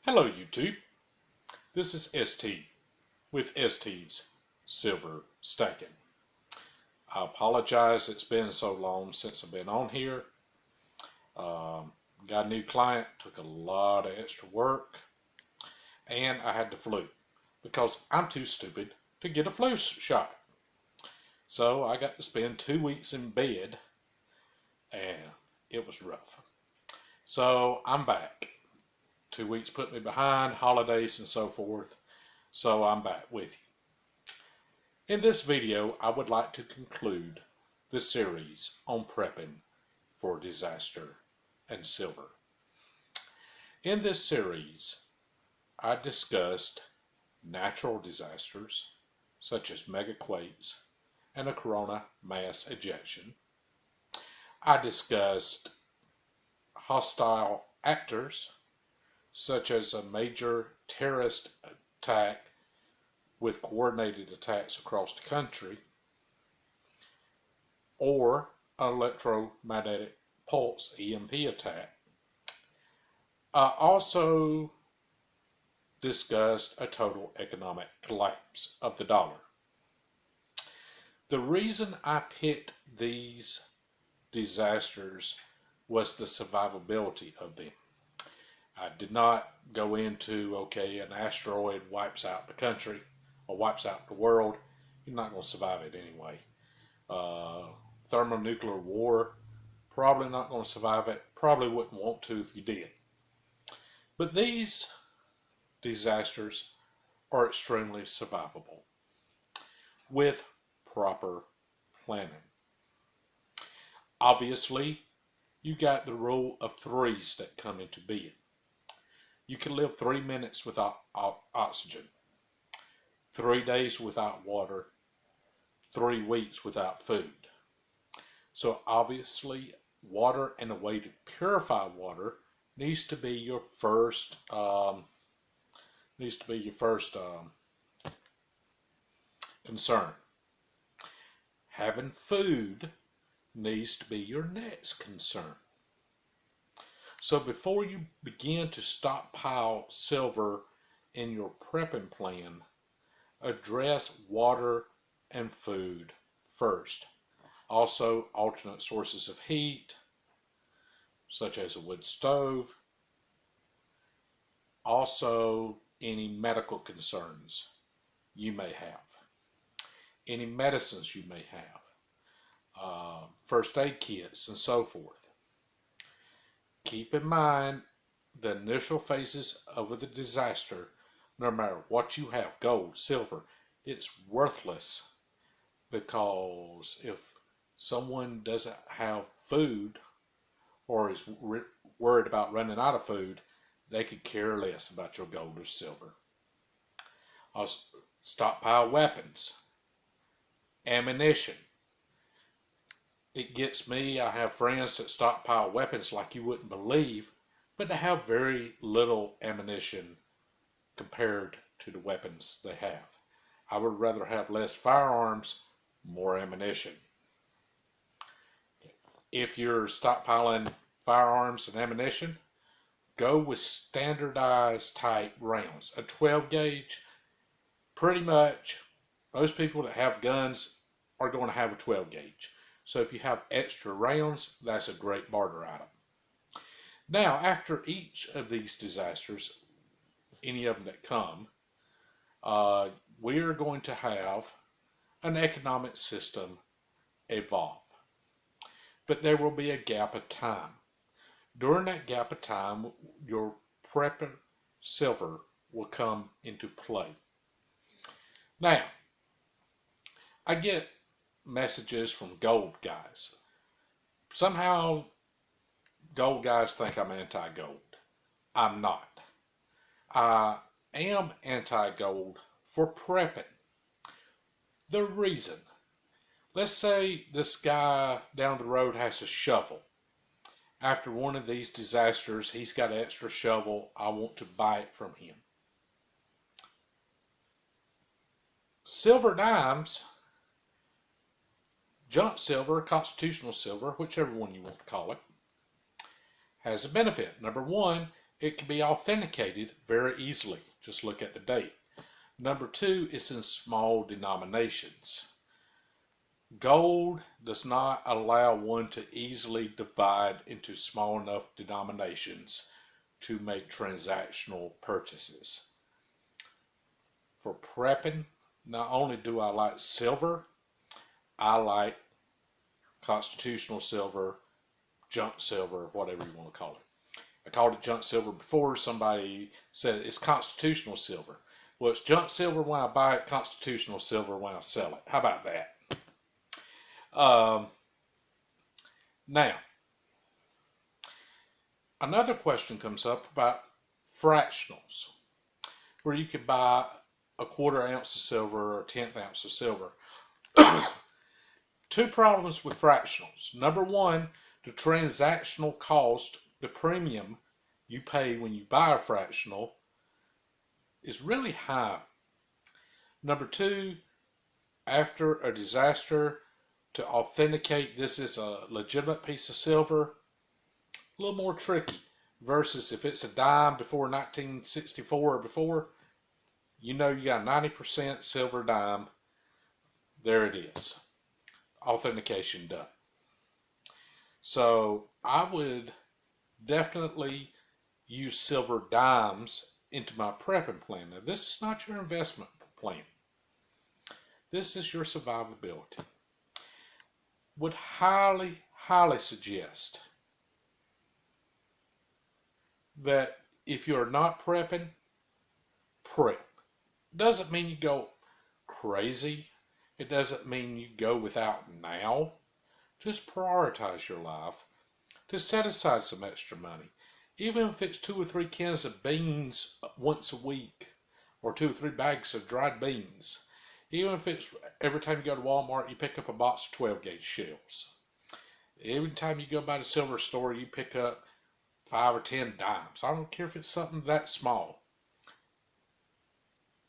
Hello YouTube, this is ST with ST's Silver Stacking. I apologize it's been so long since I've been on here. Got a new client, took a lot of extra work, and I had the flu because I'm too stupid to get a flu shot. So I got to spend 2 weeks in bed and it was rough. So I'm back. 2 weeks put me behind, holidays and so forth, so I'm back with you. In this video, I would like to conclude the series on prepping for disaster and silver. In this series, I discussed natural disasters such as megaquakes and a corona mass ejection. I discussed hostile actors such as a major terrorist attack with coordinated attacks across the country, or an electromagnetic pulse EMP attack. I also discussed a total economic collapse of the dollar. The reason I picked these disasters was the survivability of them. I did not go into, okay, an asteroid wipes out the country or wipes out the world. You're not going to survive it anyway. Thermonuclear war, probably not going to survive it. Probably wouldn't want to if you did. But these disasters are extremely survivable with proper planning. Obviously, you got the rule of threes that come into being. You can live 3 minutes without oxygen, 3 days without water, 3 weeks without food. So obviously, water and a way to purify water needs to be your first concern. Having food needs to be your next concern. So before you begin to stockpile silver in your prepping plan, address water and food first. Also, alternate sources of heat, such as a wood stove. Also, any medical concerns you may have. Any medicines you may have. First aid kits and so forth. Keep in mind the initial phases of the disaster, no matter what you have, gold, silver, it's worthless, because if someone doesn't have food or is worried about running out of food, they could care less about your gold or silver. Also, stockpile weapons, ammunition. It gets me, I have friends that stockpile weapons like you wouldn't believe, but they have very little ammunition compared to the weapons they have. I would rather have less firearms, more ammunition. If you're stockpiling firearms and ammunition, go with standardized type rounds. A 12 gauge, pretty much, most people that have guns are going to have a 12 gauge. So if you have extra rounds, that's a great barter item. Now, after each of these disasters, any of them that come, we are going to have an economic system evolve. But there will be a gap of time. During that gap of time, your prepping silver will come into play. Now, I get messages from gold guys. Somehow gold guys think I'm anti-gold. I'm not. I am anti-gold for prepping. The reason, let's say this guy down the road has a shovel. After one of these disasters, he's got an extra shovel. I want to buy it from him. Silver dimes, junk silver, constitutional silver, whichever one you want to call it, has a benefit. Number one, it can be authenticated very easily. Just look at the date. Number two, it's in small denominations. Gold does not allow one to easily divide into small enough denominations to make transactional purchases. For prepping, not only do I like silver, I like constitutional silver, junk silver, whatever you want to call it. I called it junk silver before. Somebody said it's constitutional silver. Well, it's junk silver when I buy it, constitutional silver when I sell it. How about that? Now, another question comes up about fractionals, where you could buy a 1/4 ounce of silver or a 1/10 ounce of silver. Two problems with fractionals. Number one, the transactional cost, the premium you pay when you buy a fractional, is really high. Number two, after a disaster, to authenticate this is a legitimate piece of silver, a little more tricky. Versus if it's a dime before 1964 or before, you know you got a 90% silver dime. There it is. Authentication done. So I would definitely use silver dimes into my prepping plan. Now, this is not your investment plan. This is your survivability. Would highly, highly suggest that if you're not prepping, prep. Doesn't mean you go crazy. It doesn't mean you go without now. Just prioritize your life to set aside some extra money. Even if it's 2 or 3 cans of beans once a week, or 2 or 3 bags of dried beans. Even if it's every time you go to Walmart, you pick up a box of 12-gauge shells. Every time you go by the silver store, you pick up 5 or 10 dimes. I don't care if it's something that small.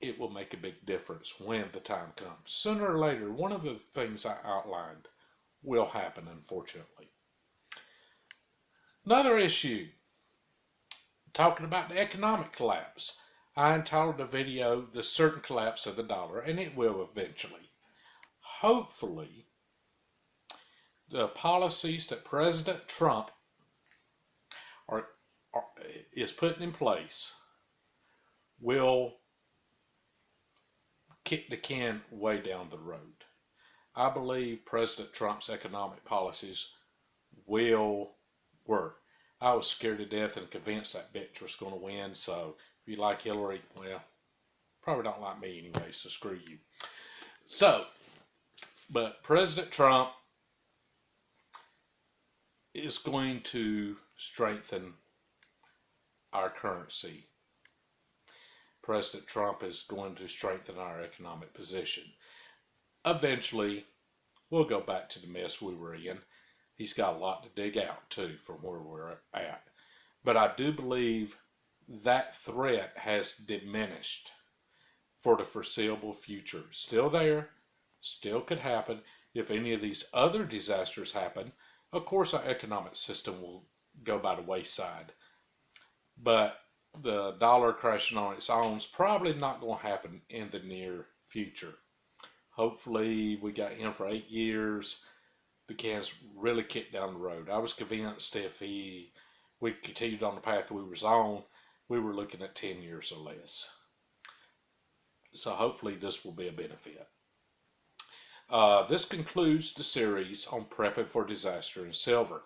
It will make a big difference when the time comes. Sooner or later, one of the things I outlined will happen, unfortunately. Another issue, talking about the economic collapse. I entitled the video, The Certain Collapse of the Dollar, and it will eventually. Hopefully, the policies that President Trump is putting in place will kick the can way down the road. I believe President Trump's economic policies will work. I was scared to death and convinced that bitch was going to win, so if you like Hillary, well, probably don't like me anyway, so screw you. So, but President Trump is going to strengthen our currency. President Trump is going to strengthen our economic position. Eventually, we'll go back to the mess we were in. He's got a lot to dig out, too, from where we're at. But I do believe that threat has diminished for the foreseeable future. Still there, still could happen. If any of these other disasters happen, of course our economic system will go by the wayside. But the dollar crashing on its own is probably not going to happen in the near future. Hopefully we got him for 8 years. The can's really kicked down the road. I was convinced if we continued on the path we was on, we were looking at 10 years or less. So hopefully this will be a benefit. This concludes the series on prepping for disaster in silver.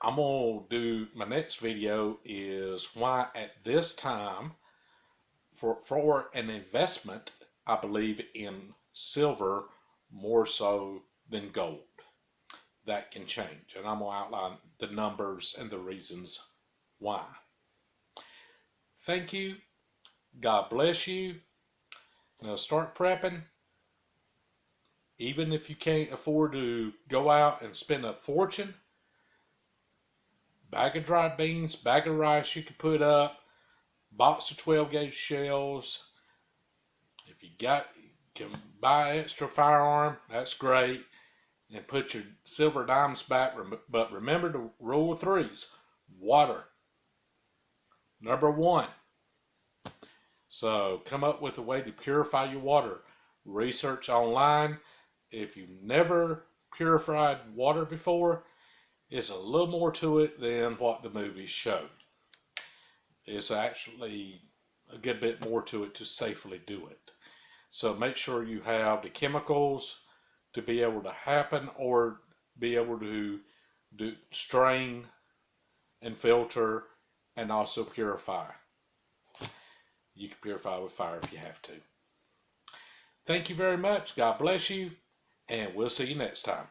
I'm going to do, my next video is why at this time, for an investment, I believe in silver more so than gold. That can change, and I'm going to outline the numbers and the reasons why. Thank you. God bless you. Now start prepping. Even if you can't afford to go out and spend a fortune, bag of dried beans, bag of rice you can put up, box of 12-gauge shells. If you can buy an extra firearm, that's great. And put your silver dimes back. But remember the rule of threes. Water. Number one, so come up with a way to purify your water. Research online. If you've never purified water before, it's a little more to it than what the movies show. It's actually a good bit more to it to safely do it. So make sure you have the chemicals to be able to happen or be able to strain and filter and also purify. You can purify with fire if you have to. Thank you very much. God bless you, and we'll see you next time.